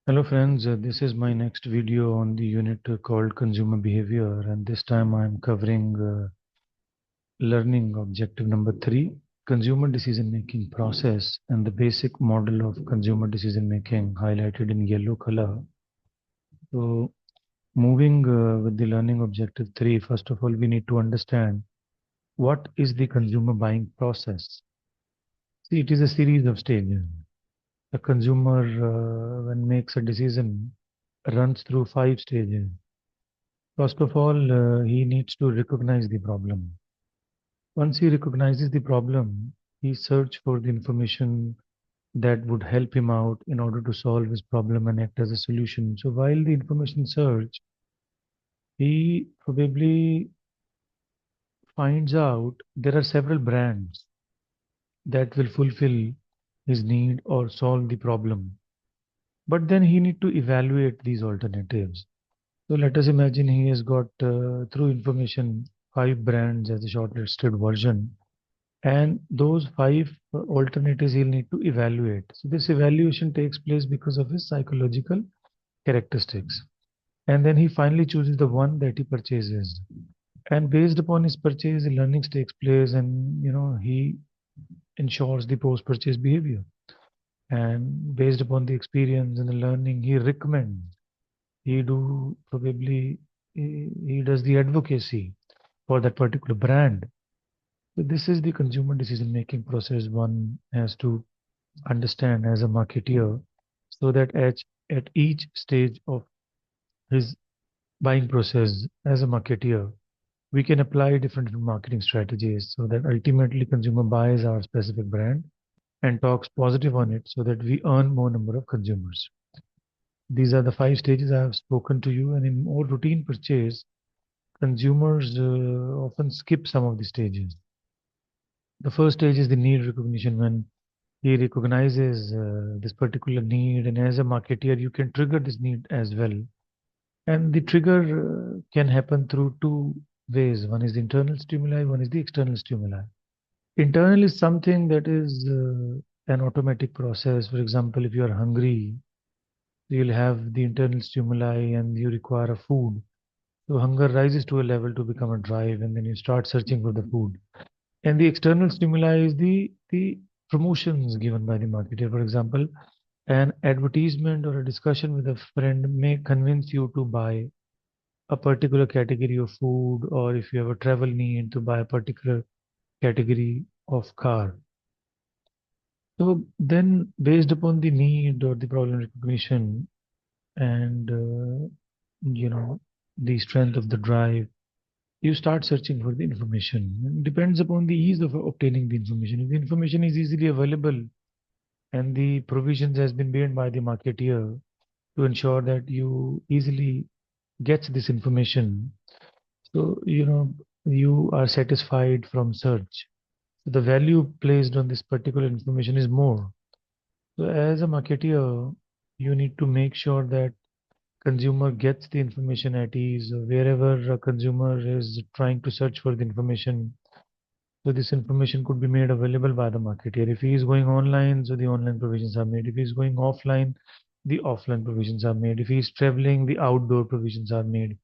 Hello friends, this is my next video on the unit called consumer behavior, and this time I am covering learning objective number 3, consumer decision making process, and the basic model of consumer decision making highlighted in yellow color. So moving with the learning objective 3, first of all we need to understand what is the consumer buying process. See, it is a series of stages. A consumer when makes a decision runs through 5 stages. First of all, he needs to recognize the problem. Once he recognizes the problem, he search for the information that would help him out in order to solve his problem and act as a solution. So while the information search, he probably finds out there are several brands that will fulfill his need or solve the problem. But then he need to evaluate these alternatives. So let us imagine he has got through information 5 brands as a shortlisted version, and those 5 alternatives he'll need to evaluate. So this evaluation takes place because of his psychological characteristics, and then he finally chooses the one that he purchases. And based upon his purchase, the learnings takes place, and he ensures the post-purchase behavior. And based upon the experience and the learning, he recommends. He do probably he does the advocacy for that particular brand. So this is the consumer decision making process one has to understand as a marketeer, so that at each stage of his buying process as a marketeer, we can apply different marketing strategies so that ultimately consumer buys our specific brand and talks positive on it so that we earn more number of consumers. These are the 5 stages I have spoken to you, and in more routine purchase, consumers often skip some of the stages. The first stage is the need recognition. When he recognizes this particular need, and as a marketeer you can trigger this need as well, and the trigger can happen through 2 ways. One is the internal stimuli, one is the external stimuli. Internal is something that is an automatic process. For example, if you are hungry, you'll have the internal stimuli and you require a food, so hunger rises to a level to become a drive, and then you start searching for the food. And the external stimuli is the promotions given by the marketer. For example, an advertisement or a discussion with a friend may convince you to buy a particular category of food, or if you have a travel need, to buy a particular category of car. So then, based upon the need or the problem recognition and the strength of the drive, you start searching for the information. It depends upon the ease of obtaining the information. If the information is easily available and the provisions has been made by the marketeer to ensure that you easily gets this information, so you are satisfied from search. So the value placed on this particular information is more. So as a marketeer, you need to make sure that consumer gets the information at ease wherever a consumer is trying to search for the information. So this information could be made available by the marketer. If he is going online, so the online provisions are made. If he is going offline, the offline provisions are made. If he is traveling, the outdoor provisions are made.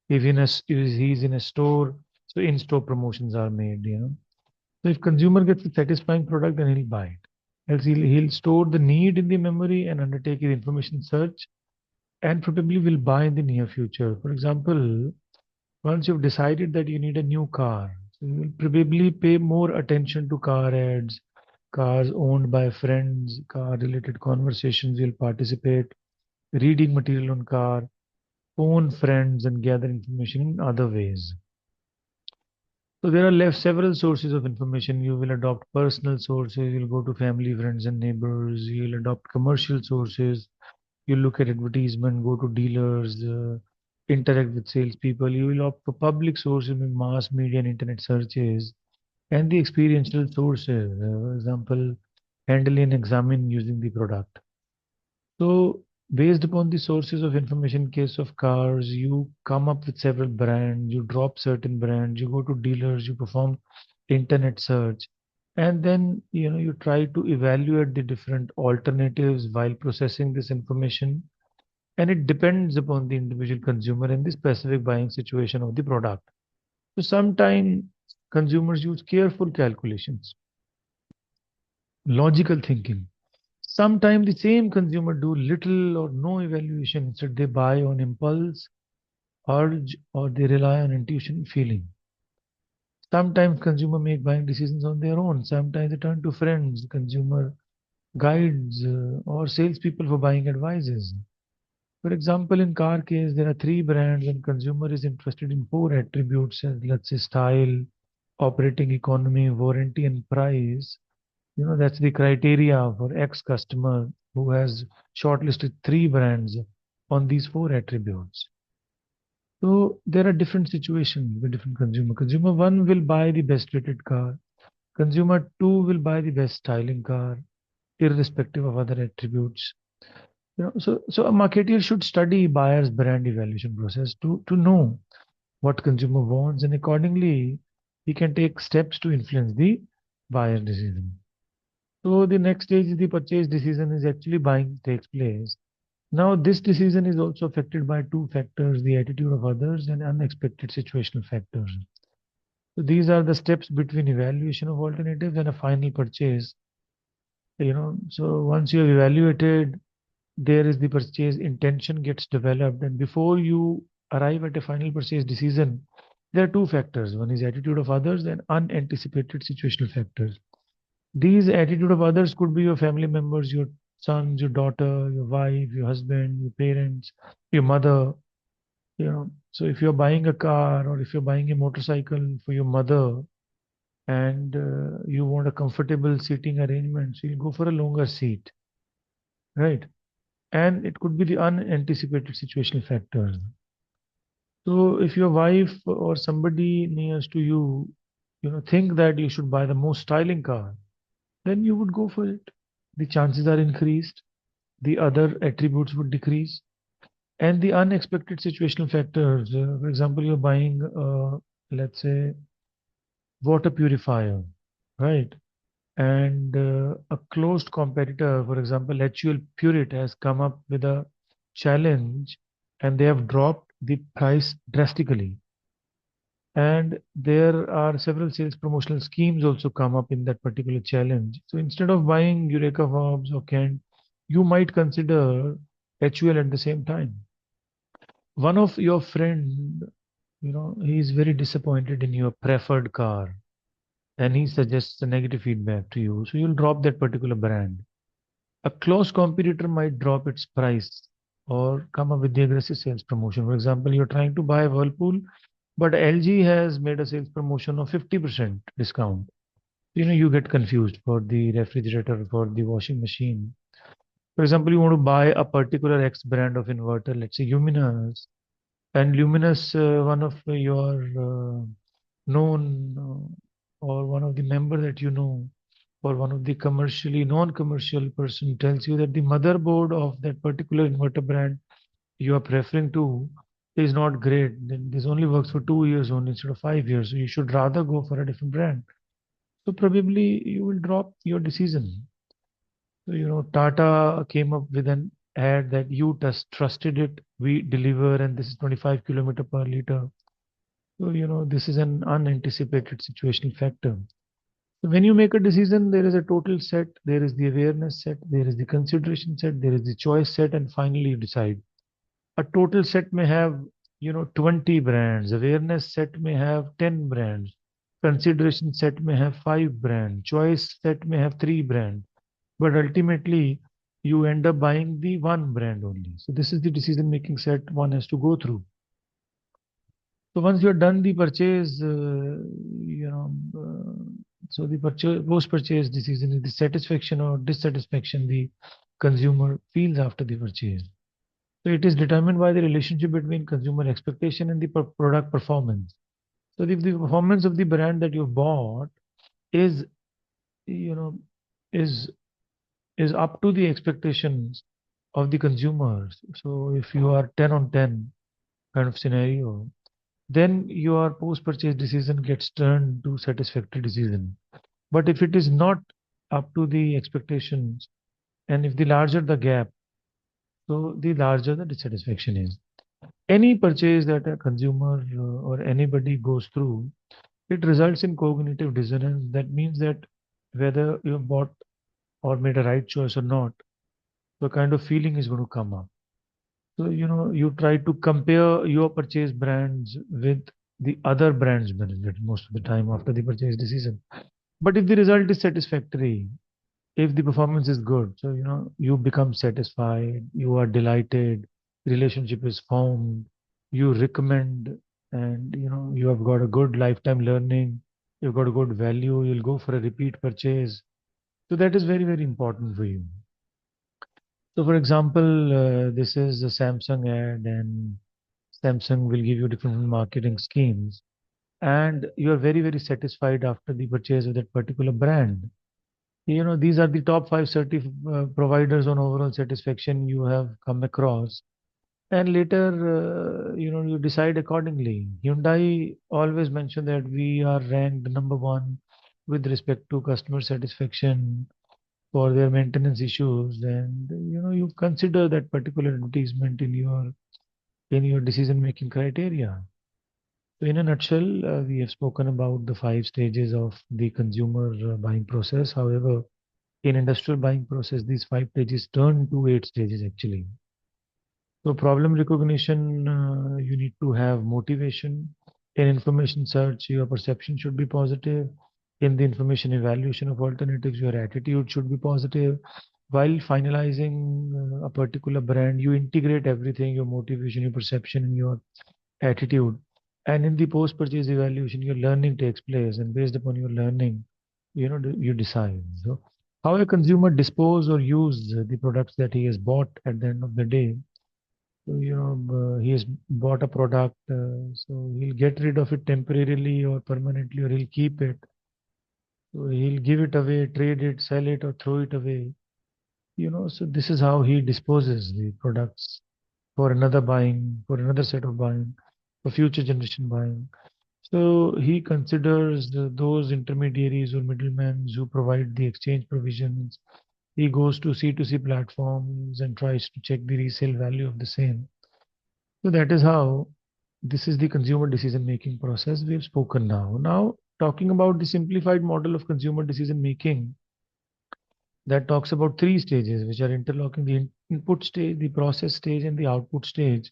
If he is in a store, so in-store promotions are made. So if consumer gets a satisfying product, then he'll buy it. Else he'll store the need in the memory and undertake the information search, and probably will buy in the near future. For example, once you've decided that you need a new car, so you will probably pay more attention to car ads, cars owned by friends, car related conversations you'll participate, reading material on car, phone friends, and gather information in other ways. So there are left several sources of information. You will adopt personal sources, you'll go to family, friends, and neighbors, you'll adopt commercial sources, you look at advertisement, go to dealers, interact with salespeople. You will opt for public sources, mass media and internet searches, and the experiential sources. For example, handle and examine using the product. So, based upon the sources of information, in case of cars, you come up with several brands, you drop certain brands, you go to dealers, you perform internet search, and then you try to evaluate the different alternatives while processing this information. and it depends upon the individual consumer and the specific buying situation of the product. So sometimes consumers use careful calculations, logical thinking. Sometimes the same consumer do little or no evaluation. Instead, they buy on impulse, urge, or they rely on intuition and feeling. Sometimes consumer make buying decisions on their own. Sometimes they turn to friends, consumer guides, or salespeople for buying advices. For example, in car case, there are three brands and consumer is interested in four attributes, let's say style, operating economy, warranty, and price. That's the criteria for X customer who has shortlisted three brands on these four attributes. So there are different situations with different consumer. Consumer one will buy the best rated car. Consumer two will buy the best styling car, irrespective of other attributes. So a marketer should study buyer's brand evaluation process to know what consumer wants, and accordingly, he can take steps to influence the buyer decision. So the next stage is the purchase decision is actually buying takes place. Now this decision is also affected by two factors, the attitude of others and unexpected situational factors. So these are the steps between evaluation of alternatives and a final purchase. So once you have evaluated, there is the purchase intention gets developed, and before you arrive at a final purchase decision, there are two factors. One is attitude of others and unanticipated situational factors. These attitude of others could be your family members, your sons, your daughter, your wife, your husband, your parents, your mother. So if you're buying a car or if you're buying a motorcycle for your mother and you want a comfortable seating arrangement, so you'll go for a longer seat, right? And it could be the unanticipated situational factors. So if your wife or somebody nearest to you, think that you should buy the most styling car, then you would go for it. The chances are increased, the other attributes would decrease, and the unexpected situational factors. For example, you're buying, let's say, water purifier, right? And a closed competitor, for example, HUL Pureit has come up with a challenge and they have dropped the price drastically. And there are several sales promotional schemes also come up in that particular challenge. So instead of buying Eureka Verbs or Kent, you might consider HUL at the same time. One of your friend, he is very disappointed in your preferred car and he suggests a negative feedback to you. So you'll drop that particular brand. A close competitor might drop its price or come up with the aggressive sales promotion. For example, you're trying to buy Whirlpool, but LG has made a sales promotion of 50% discount. You get confused for the refrigerator, for the washing machine. For example, you want to buy a particular X brand of inverter, let's say Luminous, and Luminous, one of your known or one of the member that you know, or one of the commercially non-commercial person tells you that the motherboard of that particular inverter brand you are preferring to is not great, then this only works for 2 years only instead of 5 years. So you should rather go for a different brand. So probably you will drop your decision. So, Tata came up with an ad that you trusted it, we deliver, and this is 25 kilometer per liter. So, this is an unanticipated situational factor. So when you make a decision, there is a total set, there is the awareness set, there is the consideration set, there is the choice set, and finally you decide. A total set may have, 20 brands. Awareness set may have 10 brands. Consideration set may have 5 brands. Choice set may have 3 brands. But ultimately, you end up buying the one brand only. So this is the decision making set one has to go through. So once you are done the purchase, so the purchase, post-purchase decision is the satisfaction or dissatisfaction the consumer feels after the purchase. So it is determined by the relationship between consumer expectation and the product performance. So if the performance of the brand that you've bought is, you know, is is up to the expectations of the consumers. So if you are 10 on 10 kind of scenario, then your post-purchase decision gets turned to satisfactory decision. But if it is not up to the expectations, and if the larger the gap, So the larger the dissatisfaction is. Any purchase that a consumer or anybody goes through, it results in cognitive dissonance. That means that whether you bought or made a right choice or not, the kind of feeling is going to come up. So, you try to compare your purchase brands with the other brands benefit most of the time after the purchase decision. But if the result is satisfactory, if the performance is good, so, you become satisfied, you are delighted, relationship is formed, you recommend, and, you have got a good lifetime learning, you've got a good value, you'll go for a repeat purchase. So that is very, very important for you. So, for example, this is a Samsung ad, and Samsung will give you different marketing schemes, and you are very, very satisfied after the purchase of that particular brand. These are the top five providers on overall satisfaction you have come across, and later, you decide accordingly. Hyundai always mention that we are ranked number one with respect to customer satisfaction for their maintenance issues, and you consider that particular advertisement in your decision making criteria. So in a nutshell, we have spoken about the five stages of the consumer buying process. However, in industrial buying process, these five stages turn to eight stages actually. So problem recognition, you need to have motivation. In information search, your perception should be positive. In the information evaluation of alternatives, your attitude should be positive. While finalizing a particular brand, you integrate everything, your motivation, your perception, and your attitude. And in the post-purchase evaluation, your learning takes place, and based upon your learning, you decide. So how a consumer dispose or use the products that he has bought at the end of the day. So, he has bought a product, so he'll get rid of it temporarily or permanently, or he'll keep it. So he'll give it away, trade it, sell it, or throw it away. So this is how he disposes the products for another buying, for another set of buying, for future generation buying. So he considers those intermediaries or middlemen who provide the exchange provisions. He goes to C2C platforms and tries to check the resale value of the same. So that is how this is the consumer decision making process we have spoken now. Now, talking about the simplified model of consumer decision making that talks about three stages, which are interlocking the input stage, the process stage, and the output stage.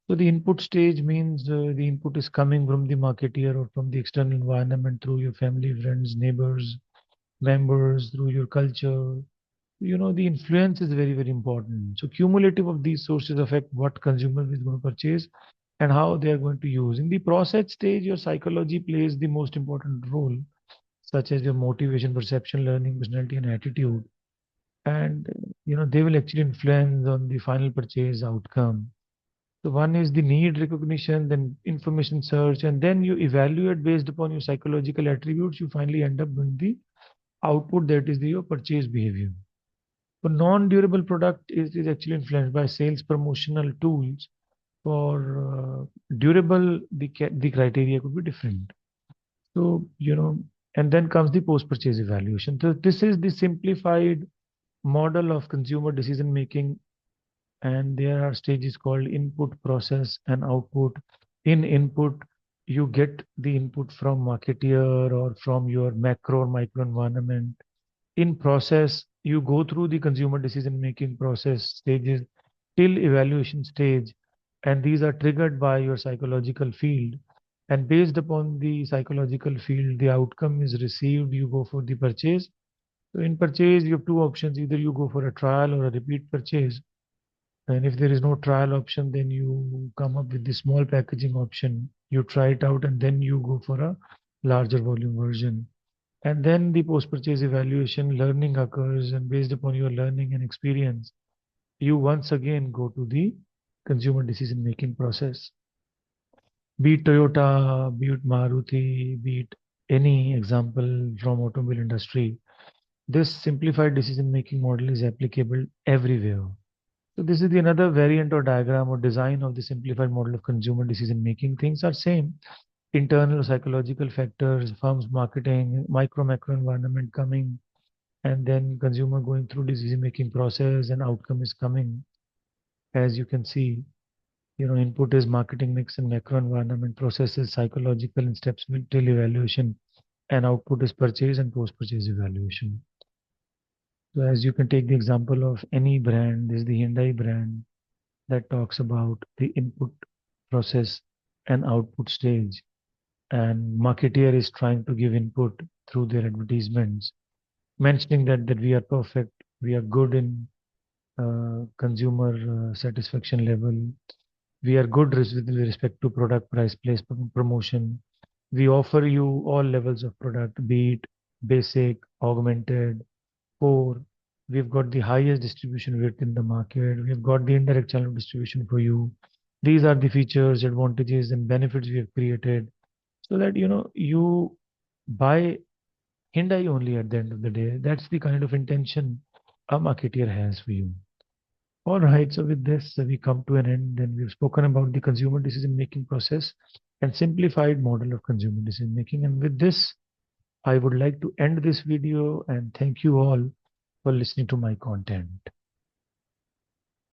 So the input stage means the input is coming from the marketeer or from the external environment through your family, friends, neighbors, members, through your culture. The influence is very, very important. So cumulative of these sources affect what consumer is going to purchase and how they are going to use. In the process stage, your psychology plays the most important role, such as your motivation, perception, learning, personality, and attitude. And they will actually influence on the final purchase outcome. So one is the need recognition, then information search, and then you evaluate based upon your psychological attributes. You finally end up with the output that is your purchase behavior. For non-durable product is actually influenced by sales promotional tools. For durable, the criteria could be different. So, and then comes the post-purchase evaluation. So this is the simplified model of consumer decision making, and there are stages called input, process, and output. In input, you get the input from marketeer or from your macro or micro environment. In process, you go through the consumer decision making process stages till evaluation stage, and these are triggered by your psychological field. And based upon the psychological field, the outcome is received, you go for the purchase. So in purchase, you have two options: either you go for a trial or a repeat purchase. And if there is no trial option, then you come up with the small packaging option. You try it out and then you go for a larger volume version. And then the post-purchase evaluation learning occurs, and based upon your learning and experience, you once again go to the consumer decision-making process. Be it Toyota, be it Maruti, be it any example from automobile industry, this simplified decision-making model is applicable everywhere. So this is the another variant or diagram or design of the simplified model of consumer decision making. Things are same. Internal psychological factors, firms marketing, micro macro environment coming, and then consumer going through decision making process and outcome is coming. As you can see, input is marketing mix and macro environment, processes, psychological and steps till evaluation, and output is purchase and post-purchase evaluation. So as you can take the example of any brand, this is the Hyundai brand that talks about the input process and output stage. And marketeer is trying to give input through their advertisements, mentioning that we are perfect, we are good in consumer satisfaction level, we are good with respect to product price, place, promotion. We offer you all levels of product, be it basic, augmented, core. We've got the highest distribution width in the market. We've got the indirect channel distribution for you. These are the features, advantages, and benefits we have created so that you buy Hyundai only at the end of the day. That's the kind of intention a marketeer has for you. All right, so with this, we come to an end, and we've spoken about the consumer decision making process and simplified model of consumer decision making. And with this, I would like to end this video and thank you all for listening to my content.